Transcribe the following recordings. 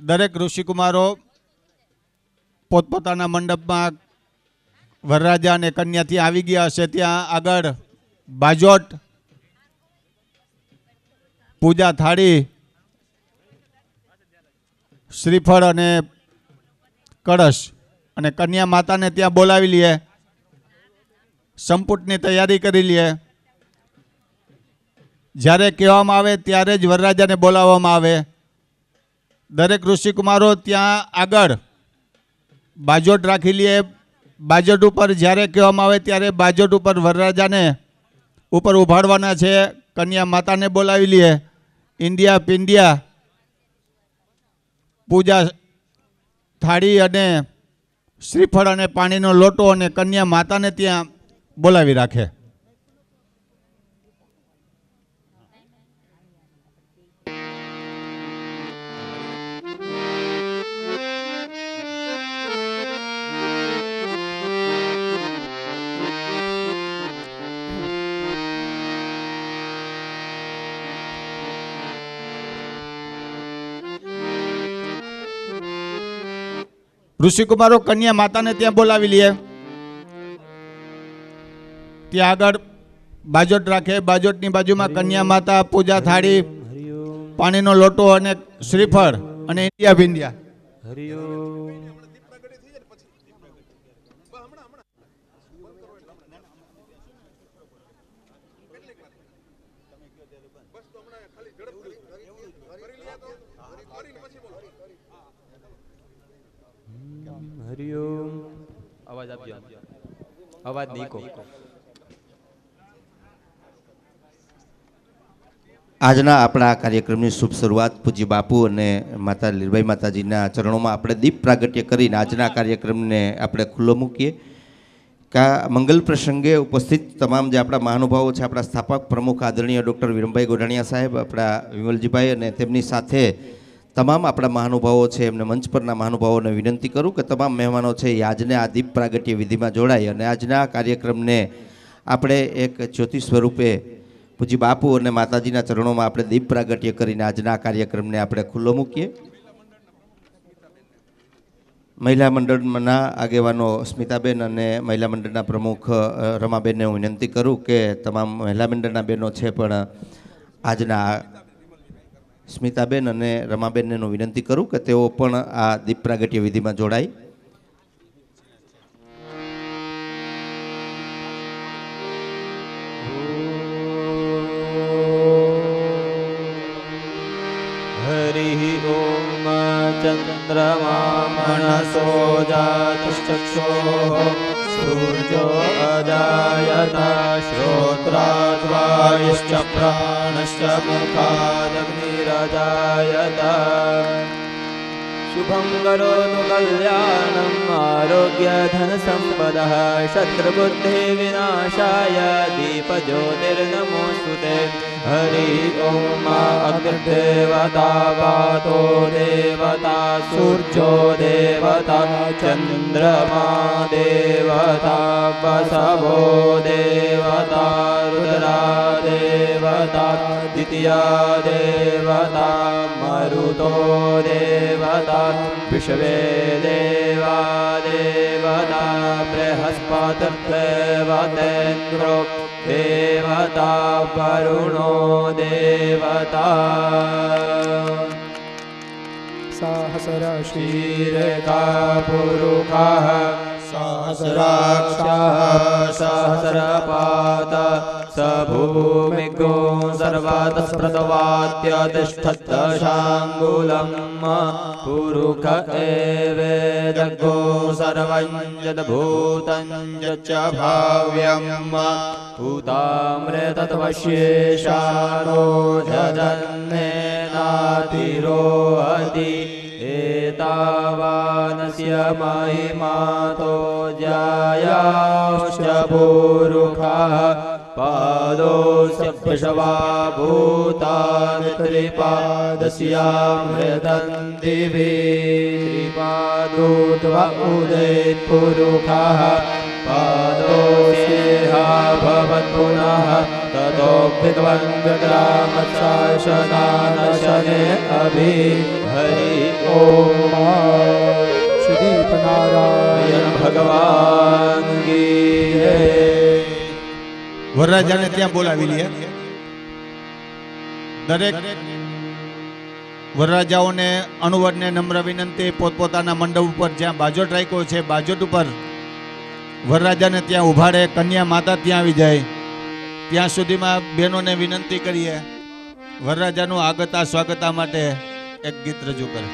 દરેક ઋષિકુમારો પોતપોતાના મંડપમાં વરરાજા અને કન્યાથી આવી ગયા હશે. ત્યાં આગળ બાજોટ, પૂજા થાળી, શ્રીફળ અને કળશ અને કન્યા માતાને ત્યાં બોલાવી લઈએ. સંપુટની તૈયારી કરી લઈએ. જ્યારે કહેવામાં આવે ત્યારે જ વરરાજાને બોલાવવામાં આવે. દરેક ઋષિકુમારો ત્યાં આગળ બાજોટ રાખી લઈએ. બાજોટ ઉપર જ્યારે કહેવામાં આવે ત્યારે બાજોટ ઉપર વરરાજાને ઉપર ઉભાડવાના છે. કન્યા માતાને બોલાવી લઈએ. ઇન્ડિયા પિંડિયા, પૂજા થાળી અને શ્રીફળ અને પાણીનો લોટો અને કન્યા માતાને ત્યાં બોલાવી રાખે. ઋષિકુમારો કન્યા માતાને ત્યાં બોલાવી લઈએ. ત્યાં આગળ બાજોટ રાખે. બાજોટની બાજુમાં કન્યા માતા, પૂજા થાળી, પાણીનો લોટો અને શ્રીફળ અને ઇન્ડિયા ભિંડિયા. હરિઓમ. અવાજ આપજો. અવાજ નીકો. આજના આપણા કાર્યક્રમની શુભ શરૂઆત પૂજ્ય બાપુ અને માતા લીરબાઈ માતાજીના ચરણોમાં આપણે દીપ પ્રાગટ્ય કરીને આજના કાર્યક્રમને આપણે ખુલ્લો મૂકીએ. કા મંગલ પ્રસંગે ઉપસ્થિત તમામ જે આપણા મહાનુભાવો છે, આપણા સ્થાપક પ્રમુખ આદરણીય ડૉક્ટર વિરમભાઈ ગોઢાણીયા સાહેબ, આપણા વિમલજીભાઈ અને તેમની સાથે તમામ આપણા મહાનુભાવો છે, એમને મંચ પરના મહાનુભાવોને વિનંતી કરું કે તમામ મહેમાનો છે એ આજને આ દીપ પ્રાગટ્ય વિધિમાં જોડાય અને આજના કાર્યક્રમને આપણે એક જ્યોતિ સ્વરૂપે પૂજ્ય બાપુ અને માતાજીના ચરણોમાં આપણે દીપ પ્રાગટ્ય કરીને આજના કાર્યક્રમને આપણે ખુલ્લો મૂકીએ. મહિલા મંડળના આગેવાનો સ્મિતાબેન અને મહિલા મંડળના પ્રમુખ રમાબેનને હું વિનંતી કરું કે તમામ મહિલા મંડળના બહેનો છે પણ આજના સ્મિતાબેન અને રમાબેનને હું વિનંતી કરું કે તેઓ પણ આ દીપ પ્રાગટ્ય વિધિમાં જોડાય. હરિ ઓમ. ચંદ્રમા મનસો જાતુશ્ચક્ષોઃ સૂર્યો અજાયતા શ્રોત્રાદ્વાયુશ્ચ પ્રાણશ્ચ મુખાદગ્નિરજાયતા. શુભં કરોતુ કલ્યાણં આરોગ્ય ધન સંપદઃ શત્રુબુદ્ધિ વિનાશાય દીપજ્યોતિર્નમોસ્તુતે. હરિ ઓમ. અગ્નિદેવતા વાતો દેવતા સૂર્યો દેવતા ચંદ્રમા દેવતા વસવો દેવતા રુદ્રા દેવતા દ્વિતીયા દેવતા મરુતો દેવતા વિશ્વે દેવા દેવતા બૃહસ્પતિર્દેવતેન્દ્રો દેવતા વરુણો દેવતા. સહસ્રશીર્ષા પુરુષાઃ સહસ્રાક્ષાઃ સહસ્રપાદઃ સભૂમિગો સર્વતસ્પ્રતવાદ્યતિષ્ઠત્શાંગુલં. પુરુષ એવેદગો સર્વં યદ્ભૂतं યચ્ચ ભાવ્યં. ભૂતામૃતત્વશેષાનો જજન્નેનાતિરોહતિ. એતાવાનસ્ય મહિમાતો જાયાશ્ચ પુરુષાઃ. પાદોસ્ય પશવા ભૂતાનિ ત્રિપાદસ્યામૃતં દિવિ. ત્રિપાદોત્વ ઉદય પુરુષાઃ પાદોસ્યેહ भवत् पुनः ततो विद्वन्द्ग्रामशासनानशने अभि हरि ओम श्री नारायण भगवान की जय। વરરાજાને ત્યાં બોલાવી લે. દરેક વરરાજાઓને અણુવરને નમ્ર વિનંતી, પોતપોતાના મંડપ ઉપર જ્યાં બાજોટ રાખ્યો છે બાજોટ ઉપર વરરાજાને ત્યાં ઉભાડે. કન્યા માતા ત્યાં આવી જાય ત્યાં સુધીમાં બહેનોને વિનંતી કરીએ વરરાજાનું આગતા સ્વાગતા માટે એક ગીત રજૂ કરે.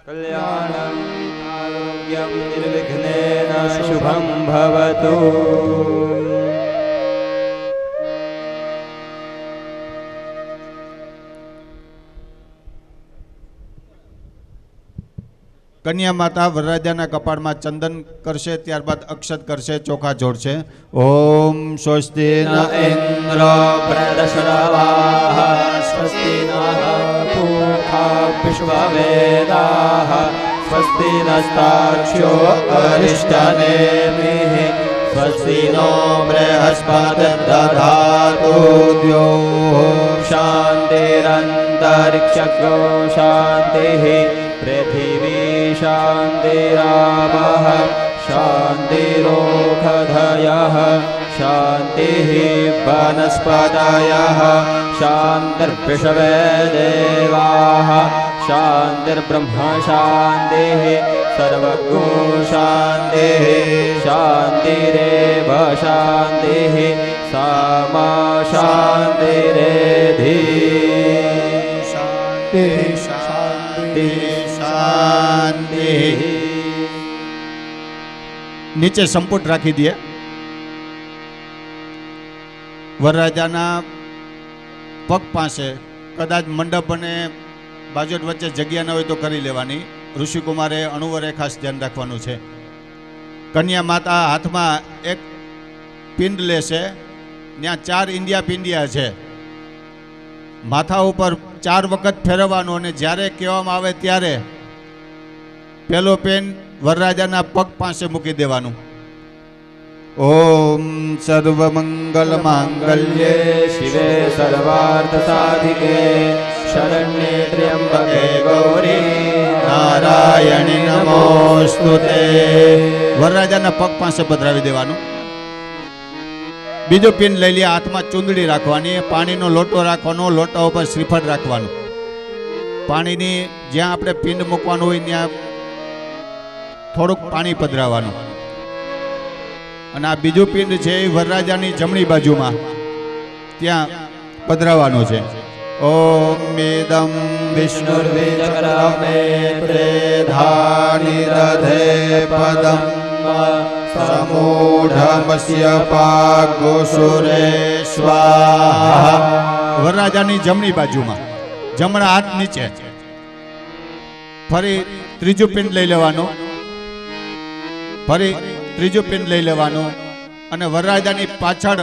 कल्याणं आरोग्यं निर्विघ्नेन शुभं भवतु। કન્યા માતા વરરાજાના કપાળમાં ચંદન કરશે, ત્યારબાદ અક્ષત કરશે, ચોખા જોડશે. ઓમ સ્વસ્તિ ન इन्द्र प्रदशरवाः स्वस्ति नः पूषा विश्ववेदाः स्वस्ति नस्तार्क्ष्यो अरिष्टनेमिः स्वस्ति नो बृहस्पतिर्दधातु द्यो शान्तिरन्तरिक्षगो शान्तिः पृथिवी शान्तिरापः शान्तिरोषधयः शान्तिः वनस्पतयः शान्तिर्विश्वे देवाः शान्तिर्ब्रह्म शान्तिः सर्वगो शान्तिः शान्तिरेव शान्तिः सामा शान्तिरेधि શાંતિ શાંતિ શાંતિ. નીચે સંપુટ રાખી દે. વરરાજાના પગ પાસે કદાચ મંડપ અને બાજોટ વચ્ચે જગ્યા ન હોય તો કરી લેવાની. ઋષિકુમારે અણુવરે ખાસ ધ્યાન રાખવાનું છે. કન્યા માતા હાથમાં એક પિંડ લેશે. ત્યાં 4 ઇન્ડિયા પિંડિયા છે. માથા ઉપર 4 વખત ફેરવવાનું અને જ્યારે કહેવામાં આવે ત્યારે પેલો પેન વરરાજાના પગ પાસે મૂકી દેવાનું. ઓમ સર્વમંગલ માંગલ્યે शिवे सर्वार्थसाधिके शरण्ये त्र्यम्बके गौरी નારાયણી નમોસ્તુતે. વરરાજાના પગ પાસે પધરાવી દેવાનું. બીજો પિન લઈ લે. હાથમાં ચૂંદડી રાખવાની, પાણીનો લોટો રાખવાનો, લોટા ઉપર શ્રીફળ રાખવાનું. પાણીની જ્યાં આપણે પિંડ મૂકવાનું હોય ત્યાં થોડુંક પાણી પધરાવવાનું. અને આ બીજું પિંડ છે એ વરરાજાની જમણી બાજુમાં ત્યાં પધરાવવાનું છે. ઓમ મેદમ વિષ્ણુર્વિચક્રમે ત્રેધાનિ દધે પદમ સમૂઢમસ્ય પાગોસુરે સ્વાહા. વરરાજાની જમણી બાજુમાં જમણા હાથ નીચે. ફરી ત્રીજું પિંડ લઈ લેવાનું. ફરી ત્રીજું પિંડ લઈ લેવાનું અને વરરાજાની પાછળ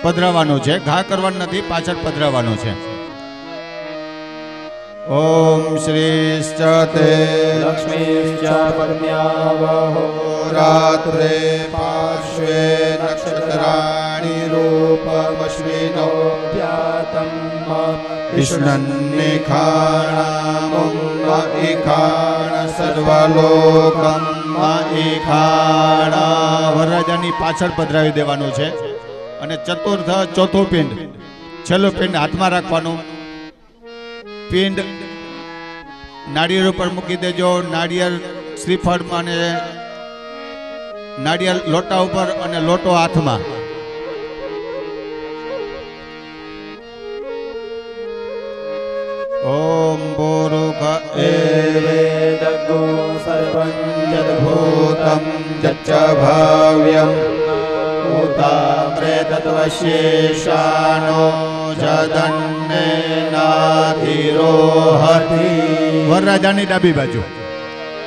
પધરાવાનું છે. ઘા કરવાનું નથી, પાછળ પધરાવાનું છે. ઓમ શ્રીશ્ચ તે લક્ષ્મીશ્ચ પદ્મ્યાવહો રાત્રે પાર્શ્વે નક્ષત્રાણી રૂપમશ્વિનો વ્યાતમ વિષ્ણન્નિખાણામું ઇખાણ સર્વલોકમ ઈખાણા. વરરાજાની પાછળ પધરાવી દેવાનું છે. અને ચતુર્થ ચોથું પિંડ, છેલ્લું પિંડ હાથમાં રાખવાનું. પિંડ નાળિયેર ઉપર મૂકી દેજો. નાળિયેર શ્રીફળમાં અને નાળિયેર લોટા ઉપર અને લોટો હાથમાં. ઓમ બોરુખ એવેદગો સર્વં ભૂતમ જચ્ચ ભાવ્યમ ભૂતામ્રેતત્વશેષાનો જદન્નેનાધિરોહતિ. વરરાજાની ડાબી બાજુ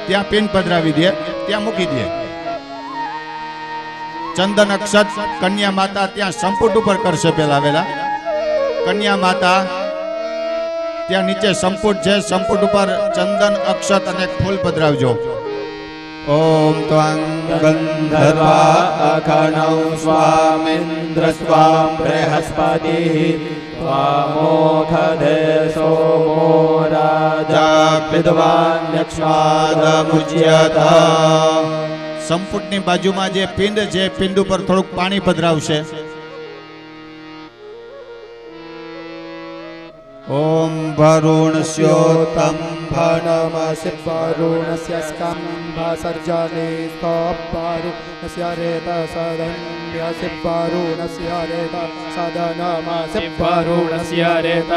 ત્યાં પિન પધરાવી દે, ત્યાં મૂકી દે. ચંદન અક્ષત કન્યા માતા ત્યાં સંપુટ ઉપર કરશે. પેલા વેલા કન્યા માતા ત્યાં નીચે સંપુટ છે, સંપુટ ઉપર ચંદન અક્ષત અને ફૂલ પધરાવજો. ઓમ ત્વાં ગંધર્વા અખનૌ સ્વામિન્દ્ર સ્વામ બૃહસ્પતિઃ ત્વામોખધે સોમો રાજા વિદ્વાન યક્ષ્માદમુચ્યત. સંપુટની બાજુમાં જે પિંડ છે, પિંડ ઉપર થોડુંક પાણી પધરાવશે. ઓમ વરુણસ્યોતમ નમસ્ય વરુણસ્ય સ્કંભ સર્જને સ્તોપારુણસ્ય રેત સદન્યસ્ય વરુણસ્ય રેત સદનમસ્ય વરુણસ્ય રેત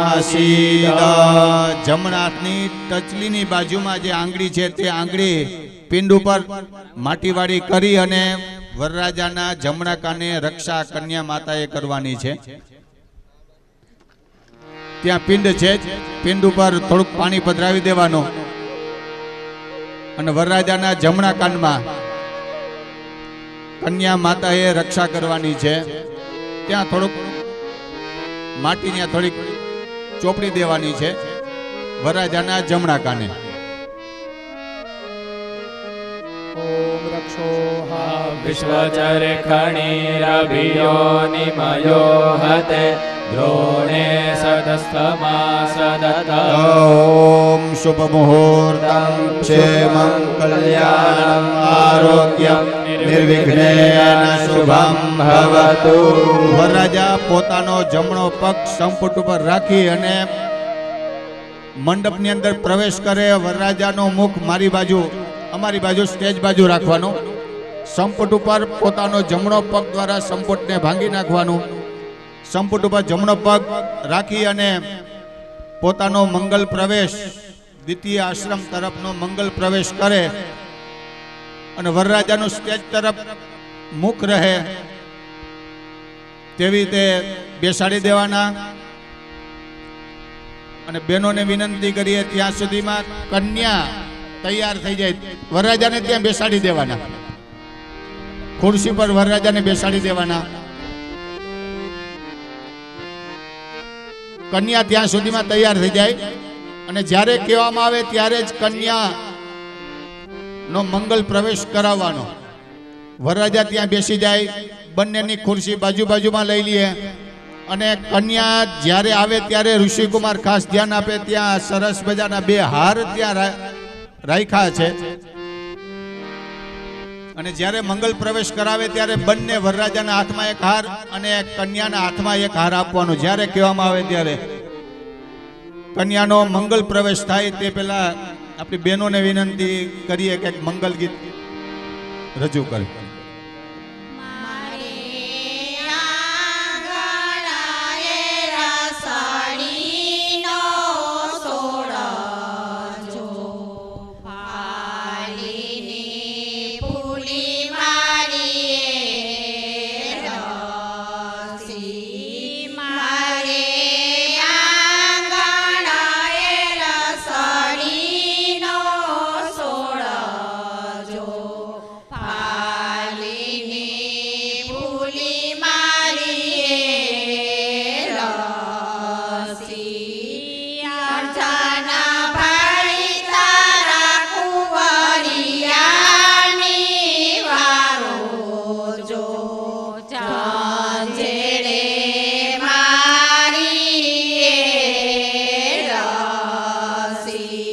આસીદા. જમણા હાથની ટચલીની બાજુમાં જે આંગળી છે તે આંગળી પિંડ ઉપર માટીવાળી કરી અને વરરાજાના જમણા કાને રક્ષા કન્યા માતાએ કરવાની છે. ત્યાં પિંડ છે, પિંડ ઉપર થોડુંક પાણી પધરાવી દેવાનું અને વરરાજાના જમણા કાનમાં કન્યા માતાએ રક્ષા કરવાની છે. ત્યાં થોડુંક માટીની થોડીક ચોપડી દેવાની છે વરરાજાના જમણા કાને. ઓમ રક્ષોહા વિશ્વચરખણીરભિયો નિમયો હતે દ્રોણે સદસ્તમા સદત. ઓમ શુભ મુહૂર્તમ ક્ષેમં કલ્યાણમ આરોગ્યમ નિર્વિઘ્નેન શુભમ ભવતુ. વરરાજા પોતાનો જમણો પગ સંપુટ ઉપર રાખી અને મંડપની અંદર પ્રવેશ કરે. વરરાજાનો મુખ મારી બાજુ, અમારી બાજુ સ્ટેજ બાજુ રાખવાનું. સંપુટ ઉપર પોતાનો જમણો પગ દ્વારા સંપુટને ભાંગી નાખવાનું. સંપુટ ઉપર જમણો પગ રાખી અને પોતાનો મંગલ પ્રવેશ, દ્વિતીય આશ્રમ તરફનો મંગલ પ્રવેશ કરે અને વરરાજાનું સ્ટેજ તરફ મુખ રહે તેવી રીતે બેસાડી દેવાના. અને બહેનોને વિનંતી કરીએ ત્યાં સુધીમાં કન્યા તૈયાર થઈ જાય. વરરાજાને ત્યાં બેસાડી દેવાના, ખુરશી પર વરરાજાને બેસાડી દેવાના. કન્યા ત્યાં સુધીમાં તૈયાર થઈ જાય અને જ્યારે કહેવામાં આવે ત્યારે જ કન્યા નો મંગલ પ્રવેશ કરાવવાનો. વરરાજા ત્યાં બેસી જાય, બંનેની ખુરશી બાજુ બાજુમાં લઈ લઈએ અને કન્યા જ્યારે આવે ત્યારે ઋષિકુમાર ખાસ ધ્યાન આપે. ત્યાં સરસ મજાના બે હાર ત્યાં રાખ્યા છે અને જ્યારે મંગલ પ્રવેશ કરાવે ત્યારે બંને વરરાજાના હાથમાં એક હાર અને કન્યાના હાથમાં એક હાર આપવાનો. જ્યારે કહેવામાં આવે ત્યારે કન્યાનો મંગલ પ્રવેશ થાય તે પહેલા આપણી બહેનોને વિનંતી કરીએ કે મંગલ ગીત રજૂ કરે. પાય ફૂલી મારી રસી અર્ચના ભાઈ તારા કુંવરિયાની વારો જો જાજેડે મારી રસી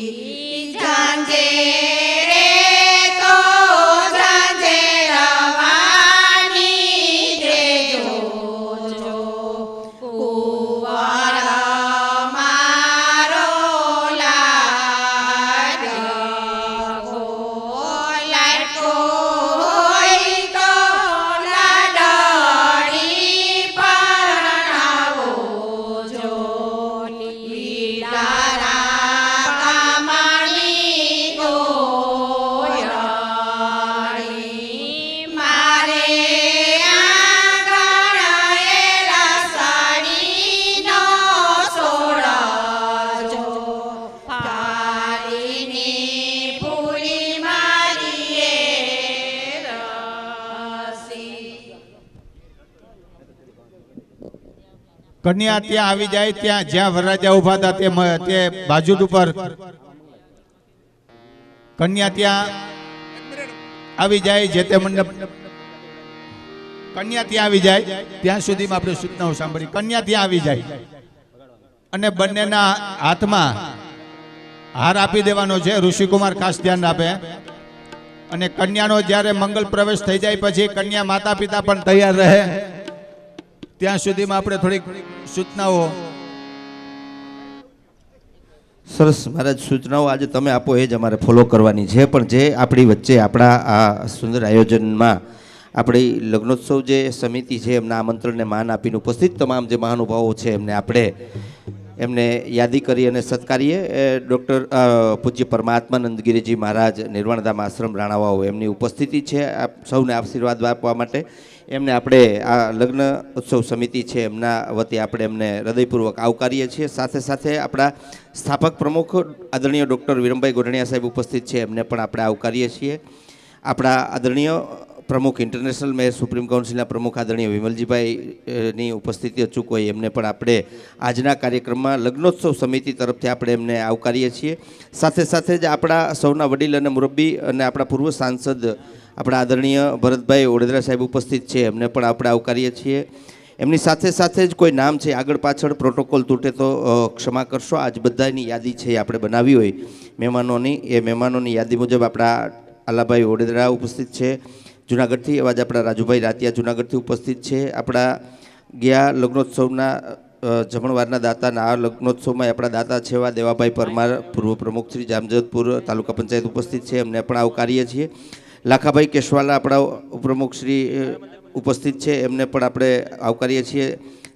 જાજેડે તો જાજેડવાની દેજો કુંવર મારો લાડકો લાડકો હોય તો લાડડી પરણાવો જો લીલારા કામણી ગોયણી મારે આંગણેલા સાડીનો સોડજો પારીની ફૂલી મારીએ રસી કન્યા ત્યાં આવી જાય, ત્યાં જ્યાં વરરાજા ઉભા હતા તે બાજુ ઉપર કન્યા ત્યાં આવી જાય, જે તે મંડપ કન્યા ત્યાં આવી જાય ત્યાં સુધીમાં આપણે સૂચનાઓ સાંભળી. કન્યા ત્યાં આવી જાય અને બંનેના હાથમાં હાર આપી દેવાનો છે. ઋષિકુમાર ખાસ ધ્યાન આપે. અને કન્યાનો જ્યારે મંગલ પ્રવેશ થઈ જાય પછી કન્યા માતા પિતા પણ તૈયાર રહે ત્યાં સુધીમાં આપણે થોડીક સૂચનાઓ. સરસ મહારાજ, સૂચનાઓ આજે તમે આપો એ જ અમારે ફોલો કરવાની છે. પણ જે આપણી વચ્ચે આપણા આ સુંદર આયોજનમાં આપણી લગ્નોત્સવ જે સમિતિ છે એમના આમંત્રણને માન આપીને ઉપસ્થિત તમામ જે મહાનુભાવો છે એમને યાદી કરી અને સત્કારીએ. ડૉક્ટર પૂજ્ય પરમાત્માનંદ ગિરિજી મહારાજ નિર્વાણધામ આશ્રમ રાણાવાવ એમની ઉપસ્થિતિ છે આપ સૌને આશીર્વાદ આપવા માટે. એમને આપણે આ લગ્ન ઉત્સવ સમિતિ છે એમના વતી આપણે એમને હૃદયપૂર્વક આવકારીએ છીએ. સાથે સાથે આપણા સ્થાપક પ્રમુખ આદરણીય ડૉક્ટર વિરમભાઈ ગોઢણિયા સાહેબ ઉપસ્થિત છે, એમને પણ આપણે આવકારીએ છીએ. આપણા આદરણીય પ્રમુખ ઇન્ટરનેશનલ મેયર સુપ્રીમ કાઉન્સિલના પ્રમુખ આદરણીય વિમલજીભાઈની ઉપસ્થિતિ અચૂક હોય એમને પણ આપણે આજના કાર્યક્રમમાં લગ્નોત્સવ સમિતિ તરફથી આપણે એમને આવકારીએ છીએ. સાથે સાથે જ આપણા સૌના વડીલ અને મુરબ્બી અને આપણા પૂર્વ સાંસદ આપણા આદરણીય ભરતભાઈ ઓડેદરા સાહેબ ઉપસ્થિત છે, એમને પણ આપણે આવકારીએ છીએ. એમની સાથે સાથે જ કોઈ નામ છે આગળ પાછળ પ્રોટોકોલ તૂટે તો ક્ષમા કરશો. આજ બધાની યાદી છે આપણે બનાવી હોય મહેમાનોની, એ મહેમાનોની યાદી મુજબ આપણા આલાભાઈ ઓડેદરા ઉપસ્થિત છે જુનાગઢથી, એવા જ આપણા રાજુભાઈ રાતિયા જુનાગઢથી ઉપસ્થિત છે. આપણા ગયા લગ્નોત્સવના જમણવારના દાતાના આ લગ્નોત્સવમાં આપણા દાતા છે એવા દેવાભાઈ પરમાર પૂર્વ પ્રમુખ શ્રી જામજોધપુર તાલુકા પંચાયત ઉપસ્થિત છે, એમને પણ આવકારીએ છીએ. લાખાભાઈ કેશવાલા આપણા ઉપપ્રમુખ શ્રી ઉપસ્થિત છે, એમને પણ આપણે આવકારીએ છીએ.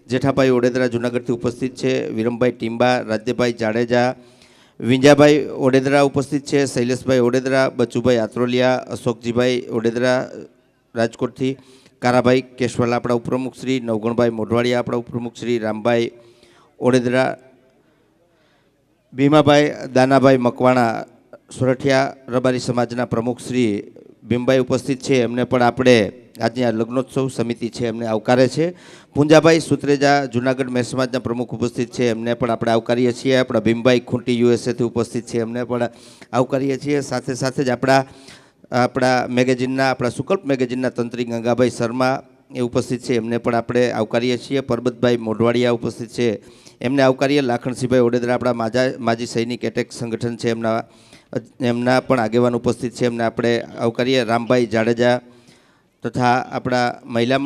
જેઠાભાઈ ઓડેદરા જુનાગઢથી ઉપસ્થિત છે. વિરમભાઈ ટીંબા, રાજ્યભાઈ જાડેજા, વિંજાભાઈ ઓડેદરા ઉપસ્થિત છે. શૈલેષભાઈ ઓડેદરા, બચુભાઈ આત્રોલિયા, અશોકજીભાઈ ઓડેદરા રાજકોટથી, કારાભાઈ કેશવાલા આપણા ઉપપ્રમુખ શ્રી, નવગણભાઈ મોઢવાડિયા આપણા ઉપપ્રમુખ શ્રી, રામભાઈ ઓડેદરા, ભીમાભાઈ દાનાભાઈ મકવાણા સોરઠિયા રબારી સમાજના પ્રમુખ શ્રી ભીમભાઈ ઉપસ્થિત છે, એમને પણ આપણે આજની આ લગ્નોત્સવ સમિતિ છે એમને આવકારે છે. પૂંજાભાઈ સુત્રેજા જુનાગઢ મેર સમાજના પ્રમુખ ઉપસ્થિત છે, એમને પણ આપણે આવકારીએ છીએ. આપણા ભીમભાઈ ખૂંટી યુએસએથી ઉપસ્થિત છે, એમને પણ આવકારીએ છીએ. સાથે સાથે જ આપણા મેગેઝિનના આપણા સુકલ્પ મેગેઝિનના તંત્રી ગંગાભાઈ શર્મા એ ઉપસ્થિત છે, એમને પણ આપણે આવકારીએ છીએ. પરબતભાઈ મોઢવાડિયા ઉપસ્થિત છે, એમને આવકારીએ. લાખણસિંહભાઈ ઓડેદરા આપણા માજી સૈનિક એટેક સંગઠન છે એમના પણ આગેવાન ઉપસ્થિત છે, એમને આપણે આવકારીએ. રામભાઈ જાડેજા તથા આપણા મહિલા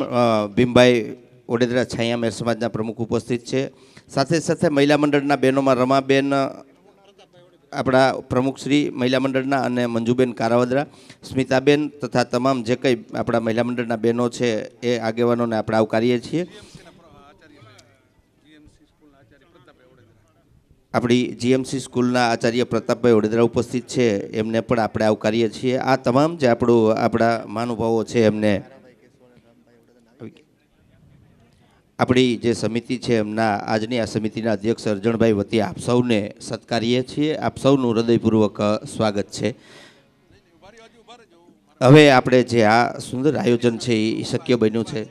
ભીમભાઈ ઓડેદરા છાયા મેર સમાજના પ્રમુખ ઉપસ્થિત છે. સાથે સાથે મહિલા મંડળના બહેનોમાં રમાબેન આપણા પ્રમુખશ્રી મહિલા મંડળના અને મંજુબેન કારાવદરા, સ્મિતાબેન તથા તમામ જે કંઈ આપણા મહિલા મંડળના બહેનો છે એ આગેવાનોને આપણે આવકારીએ છીએ. આપણી જીએમસી સ્કૂલના આચાર્ય પ્રતાપભાઈ ઓડેદરા ઉપસ્થિત છે, એમને પણ આપણે આવકારીએ છીએ. આ તમામ જે આપણા મહાનુભાવો છે એમને આપણી જે સમિતિ છે એમના આજની આ સમિતિના અધ્યક્ષ અરજણભાઈ વતી આપ સૌને સત્કારીએ છીએ. આપ સૌનું હૃદયપૂર્વક સ્વાગત છે. હવે આપણે જે આ સુંદર આયોજન છે એ શક્ય બન્યું છે